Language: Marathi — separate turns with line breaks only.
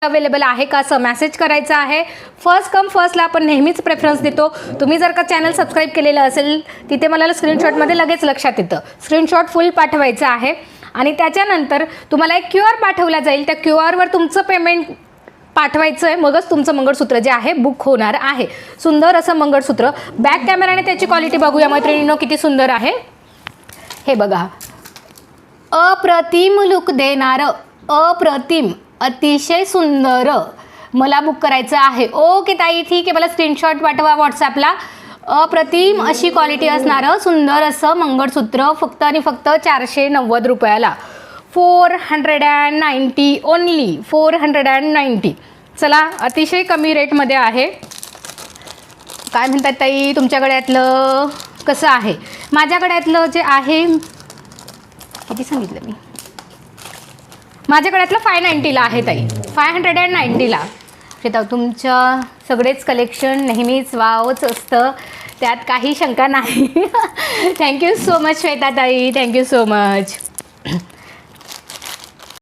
अवेलेबल आहे का असं मेसेज करायचं आहे. फर्स्ट कम फर्स्टला आपण नेहमीच प्रेफरन्स देतो. तुम्ही जर का चॅनल सबस्क्राईब केलेलं असेल तिथे मला स्क्रीनशॉटमध्ये लगेच लक्षात येतं. स्क्रीनशॉट फुल पाठवायचं आहे आणि त्याच्यानंतर तुम्हाला एक QR पाठवला जाईल. त्या QRवर तुमचं पेमेंट पाठवायचं आहे, मगच तुमचं मंगळसूत्र जे आहे बुक होणार आहे. सुंदर असं मंगळसूत्र. बॅक कॅमेराने त्याची क्वालिटी बघूया मैत्रिणींनो, किती सुंदर आहे हे बघा. अप्रतिम लुक देणारं, अप्रतिम, अतिशय सुंदर मला बुक करायचं आहे. ओके ताई, ठीक आहे, मला स्क्रीनशॉट पाठवा व्हॉट्सॲपला. अप्रतिम अशी क्वालिटी असणारं सुंदर असं मंगळसूत्र फक्त आणि फक्त 490 रुपयाला. 490 ओनली, 490. चला, अतिशय कमी रेटमध्ये आहे. काय म्हणतात ताई, तुमच्या गळ्यातलं कसं आहे? माझ्या गळ्यातलं जे आहे, किती सांगितलं मी, माझ्या गळ्यातलं 590ला आहे ताई, 590ला. श्वेता, तुमचं सगळेच कलेक्शन नेहमीच वावच असतं, त्यात काही शंका नाही. थँक्यू सो मच श्वेता ताई, थँक्यू सो मच.